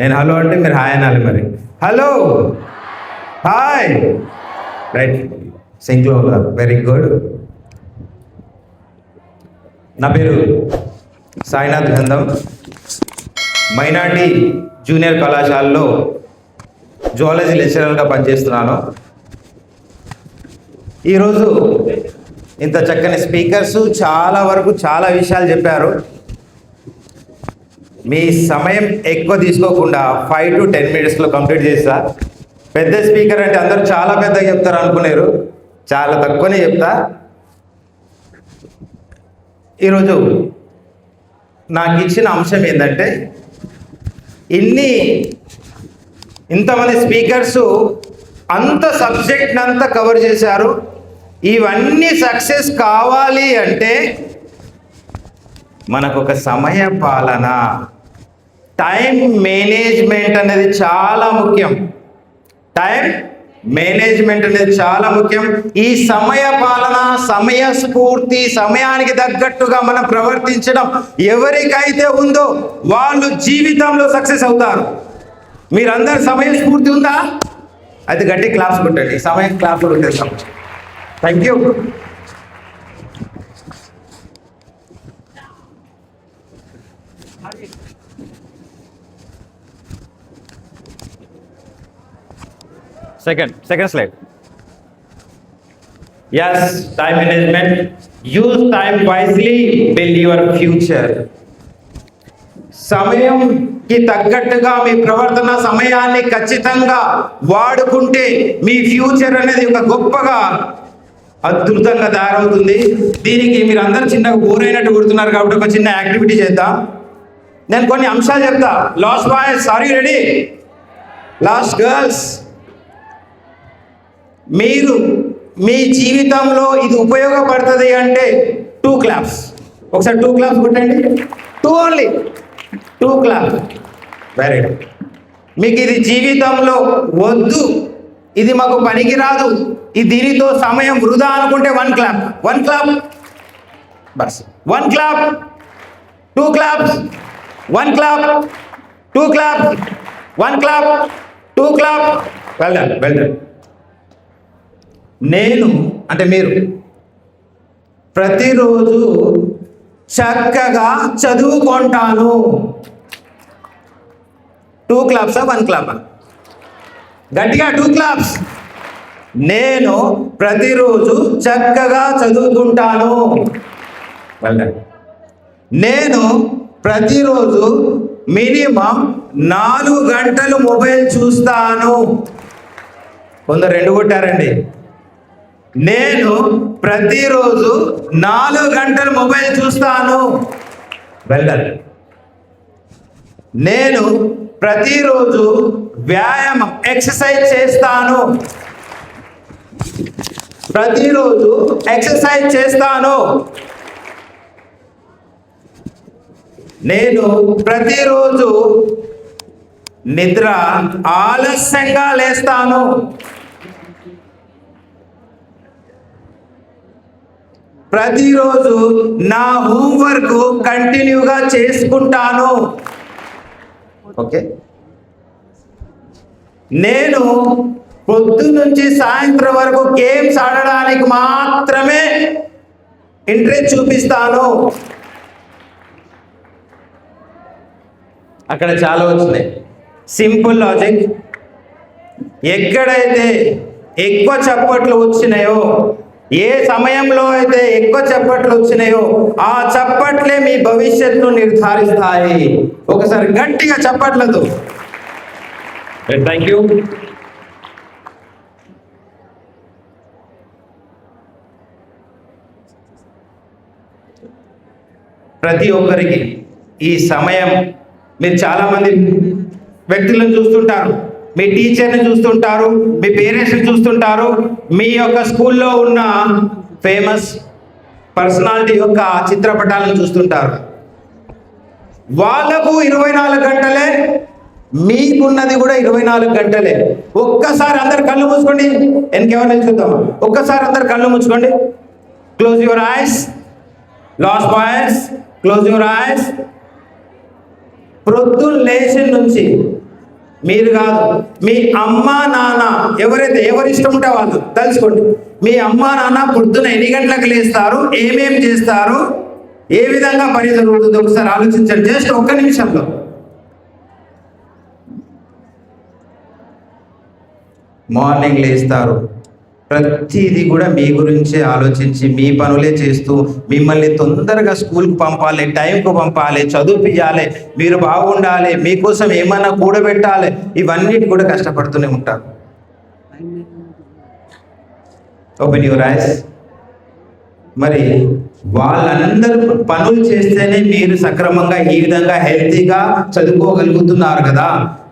నేను హలో అంటే మీరు హాయ్ అనాలి. మరి హలో, హాయ్, రైట్, సింక్లో ఉన్నారు. Very good. నా పేరు సాయినాథ్ గంధం. మైనార్టీ జూనియర్ కళాశాలలో జువాలజీ లెక్చరర్గా పనిచేస్తున్నాను. ఈరోజు ఇంత చక్కని స్పీకర్స్ చాలా వరకు చాలా విషయాలు చెప్పారు. మీ సమయం ఎక్కువ తీసుకోకుండా 5 to 10 minutesలో కంప్లీట్ చేస్తా. పెద్ద స్పీకర్ అంటే అందరూ చాలా పెద్దగా చెప్తారు అనుకున్నారు, చాలా తక్కువనే చెప్తా. ఈరోజు నాకు ఇచ్చిన అంశం ఏంటంటే, ఇంతమంది స్పీకర్సు అంత సబ్జెక్ట్ని అంతా కవర్ చేశారు. ఇవన్నీ సక్సెస్ కావాలి అంటే మనకు ఒక సమయ పాలన, టైం మేనేజ్మెంట్ అనేది చాలా ముఖ్యం. టైం మేనేజ్మెంట్ అనేది చాలా ముఖ్యం. ఈ సమయ పాలన, సమయ స్ఫూర్తి, సమయానికి తగ్గట్టుగా మనం ప్రవర్తించడం ఎవరికైతే ఉందో వాళ్ళు జీవితంలో సక్సెస్ అవుతారు. మీరందరూ సమయ స్ఫూర్తి ఉందా? అయితే గట్టి క్లాస్ కొట్టండి. సమయం క్లాస్ కొట్టేస్తాం. Thank you. Second slide. Yes, time management. Use time wisely, build your future. సమయంకి తగ్గట్టుగా మీ ప్రవర్తన, సమయాన్ని ఖచ్చితంగా వాడుకుంటే మీ ఫ్యూచర్ అనేది ఒక గొప్పగా అద్భుతంగా తయారవుతుంది. దీనికి మీరు అందరూ చిన్నగా బోర్ అయినట్టు కొడుతున్నారు కాబట్టి ఒక చిన్న యాక్టివిటీ చేద్దాం. నేను కొన్ని అంశాలు చెప్తా. Last boys, are you ready? Last girls, మీరు మీ జీవితంలో ఇది ఉపయోగపడుతుంది అంటే 2 claps. ఒకసారి 2 claps కొట్టండి. 2 ఓన్లీ, 2 claps. Very good. మీకు ఇది జీవితంలో వద్దు, ఇది మాకు పనికి రాదు, దీనితో సమయం వృధా అనుకుంటే 1 clap. 1 clap bus. 1 clap, 2 claps, 1 clap, 2 claps, 1 clap, 2 clap. Well done, well done. నేను అంటే మీరు ప్రతిరోజు చక్కగా చదువుకుంటాను. 2 claps, 1 clap? గట్టిగా 2 claps. నేను ప్రతిరోజు చక్కగా చదువుకుంటాను. నేను ప్రతిరోజు మినిమం 4 గంటలు మొబైల్ చూస్తాను. కొందరు 2 కొట్టారండి. నేను ప్రతిరోజు 4 గంటలు మొబైల్ చూస్తాను. వెళ్ళాలి. నేను ప్రతిరోజు వ్యాయామం, ఎక్సర్సైజ్ చేస్తాను. ప్రతిరోజు ఎక్సర్సైజ్ చేస్తాను. నేను ప్రతిరోజు నిద్ర ఆలస్యంగా లేస్తాను. ప్రతిరోజు నా హోంవర్క్ కంటిన్యూగా చేసుకుంటాను. ఓకే. నేను పొద్దు నుంచి సాయంత్రం వరకు గేమ్స్ ఆడడానికి మాత్రమే ఇంట్రెస్ట్ చూపిస్తాను. అక్కడ చాలా వచ్చినాయి. Simple logic. ఎక్కడైతే ఎక్కువ చప్పట్లు వచ్చినాయో, ఏ సమయంలో అయితే ఎక్కువ చప్పట్లు వచ్చినాయో ఆ చప్పట్లే మీ భవిష్యత్తును నిర్ధారిస్తాయి. ఒకసారి గట్టిగా చప్పట్లతో. Thank you. ప్రతి ఒక్కరికి ఈ సమయం, మీరు చాలామంది వ్యక్తులను చూస్తుంటారు, మీ టీచర్ని చూస్తుంటారు, మీ పేరెంట్స్ని చూస్తుంటారు, మీ యొక్క స్కూల్లో ఉన్న ఫేమస్ పర్సనాలిటీ యొక్క చిత్రపటాలను చూస్తుంటారు. వాళ్ళకు 24 గంటలే, మీకున్నది కూడా 24 గంటలే. ఒక్కసారి అందరు కళ్ళు మూసుకోండి. వెనకెవరిని చూద్దాం. ఒక్కసారి అందరు కళ్ళు మూసుకోండి. Close your eyes. Last boys, close your eyes. ప్రొద్దున లేచిన నుంచి మీరు కాదు, మీ అమ్మ నాన్న ఎవరైతే ఎవరి ఇష్టం ఉంటే వాళ్ళు తెలుసుకోండి. మీ అమ్మ నాన్న పొద్దున ఎన్ని గంటలకు లేస్తారు, ఏమేమి చేస్తారు, ఏ విధంగా పని జరుగుతుంది ఒకసారి ఆలోచించండి. జస్ట్ ఒక్క నిమిషంలో. మార్నింగ్ లేస్తారు, ప్రతిదీ కూడా మీ గురించే ఆలోచించి మీ పనులే చేస్తూ మిమ్మల్ని తొందరగా స్కూల్కి పంపాలి, టైంకు పంపాలి, చదువుపియాలి, మీరు బాగుండాలి, మీకోసం ఏమన్నా కూడబెట్టాలి, ఇవన్నిటి కూడా కష్టపడుతూనే ఉంటారు. Open your eyes. మరి వాళ్ళందరూ పనులు చేస్తేనే మీరు సక్రమంగా ఈ విధంగా హెల్తీగా చదువుకోగలుగుతున్నారు కదా.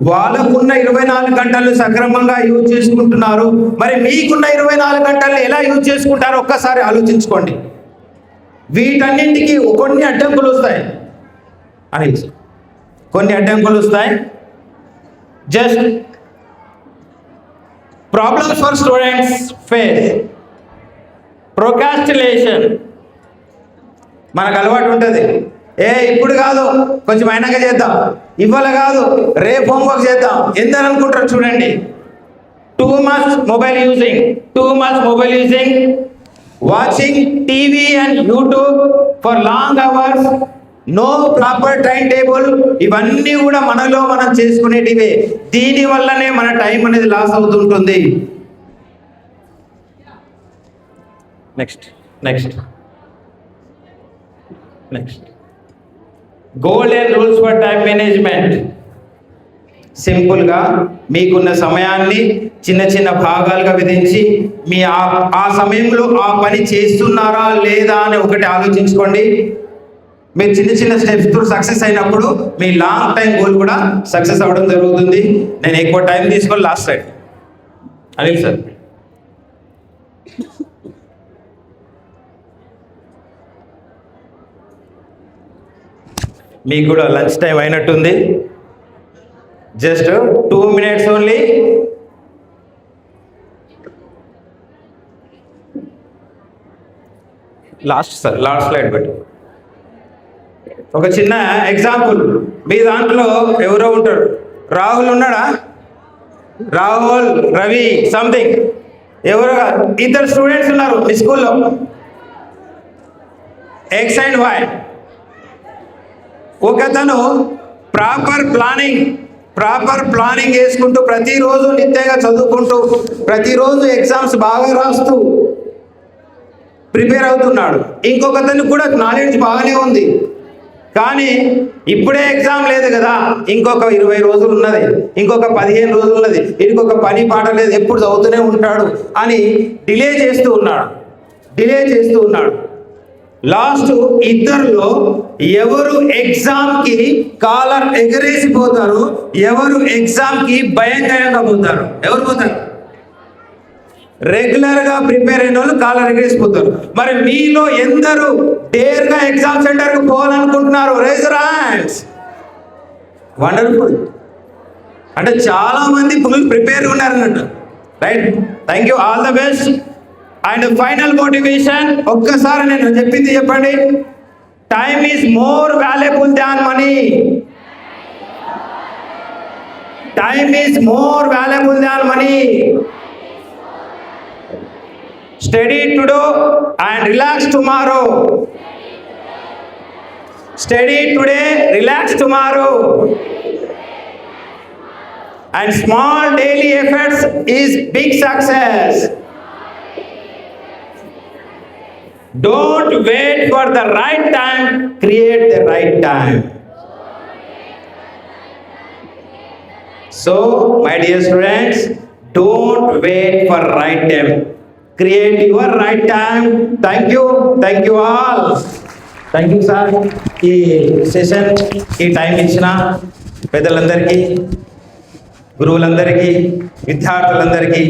వాళ్ళకున్న 24 గంటలు సక్రమంగా యూజ్ చేసుకుంటున్నారు, మరి మీకున్న 24 గంటలు ఎలా యూజ్ చేసుకుంటారో ఒక్కసారి ఆలోచించుకోండి. వీటన్నింటికి కొన్ని అడ్డంకులు వస్తాయి అని, కొన్ని అడ్డంకులు వస్తాయి. Just problems for students face procrastination. మనకు అలవాటు ఉంటుంది, ఇప్పుడు కాదు కొంచెం అయినాక చేద్దాం, ఇవాళ కాదు రేపు హోంవర్క్ చేద్దాం, ఎందని అనుకుంటారు చూడండి. Too much mobile using, watching TV and YouTube for long hours, no proper time table, ఇవన్నీ కూడా మనలో మనం చేసుకునేటివే. దీని వల్లనే మన టైం అనేది లాస్ అవుతుంటుంది. Next golden rules for time management. సింపుల్గా మీకున్న సమయాన్ని చిన్న చిన్న భాగాలుగా విధించి మీ ఆ సమయంలో ఆ పని చేస్తున్నారా లేదా అని ఒకటి ఆలోచించుకోండి. మీరు చిన్న చిన్న స్టెప్స్తో సక్సెస్ అయినప్పుడు మీ లాంగ్ టైం గోల్ కూడా సక్సెస్ అవ్వడం జరుగుతుంది. నేను ఎక్కువ టైం తీసుకొని లాస్ట్ సైడ్ అనిల్ సార్. మీకు కూడా లంచ్ టైం అయినట్టుంది. Just 2 minutes only. Last slide పెట్టు. ఒక చిన్న ఎగ్జాంపుల్, మీ దాంట్లో ఎవరో ఉంటారు, రాహుల్ ఉన్నాడా, రాహుల్, రవి సంథింగ్, ఎవరో ఇద్దరు స్టూడెంట్స్ ఉన్నారు మీ స్కూల్లో, ఎక్స్ అండ్ వై. ఒకతను ప్రాపర్ ప్లానింగ్ వేసుకుంటూ ప్రతిరోజు నిత్యంగా చదువుకుంటూ ప్రతిరోజు ఎగ్జామ్స్ బాగా రాస్తూ ప్రిపేర్ అవుతున్నాడు. ఇంకొకతను కూడా నాలెడ్జ్ బాగానే ఉంది, కానీ ఇప్పుడే ఎగ్జామ్ లేదు కదా, ఇంకొక 20 రోజులు ఉన్నది, ఇంకొక 15 రోజులు ఉన్నది, ఇంకొక పని పాట లేదు, ఎప్పుడు చదువుతూనే ఉంటాడు అని డిలే చేస్తూ ఉన్నాడు. లాస్ట్ ఇద్దరులో ఎవరు ఎగ్జామ్కి కాలర్ ఎగరేసిపోతారు, ఎవరు ఎగ్జామ్కి భయంకరంగా పోతారు? ఎవరు పోతారు? రెగ్యులర్గా ప్రిపేర్ అయిన వాళ్ళు కాలర్ ఎగరేసిపోతారు. మరి మీలో ఎందరు డేర్గా ఎగ్జామ్ సెంటర్కి పోవాలనుకుంటున్నారు? Raise your hands. వండర్ఫుల్. అంటే చాలా మంది ఫుల్ ప్రిపేర్ ఉన్నారన్నట్టు. Right, thank you, all the best. And final motivation, ఒక్కసారి నేను చెప్పింది చెప్పండి. Time is more valuable than money. Time is more valuable than money. Study today and relax tomorrow. Study today, relax tomorrow. And small daily efforts is big success. Don't wait for the right time, create the right time. So, my dear students, don't wait for right time. Create your right time. Thank you all. Thank you sir. ఈ session, ఈ time ఇచ్చిన పెద్దలందరికీ, గురువులందరికీ, విద్యార్థులందరికీ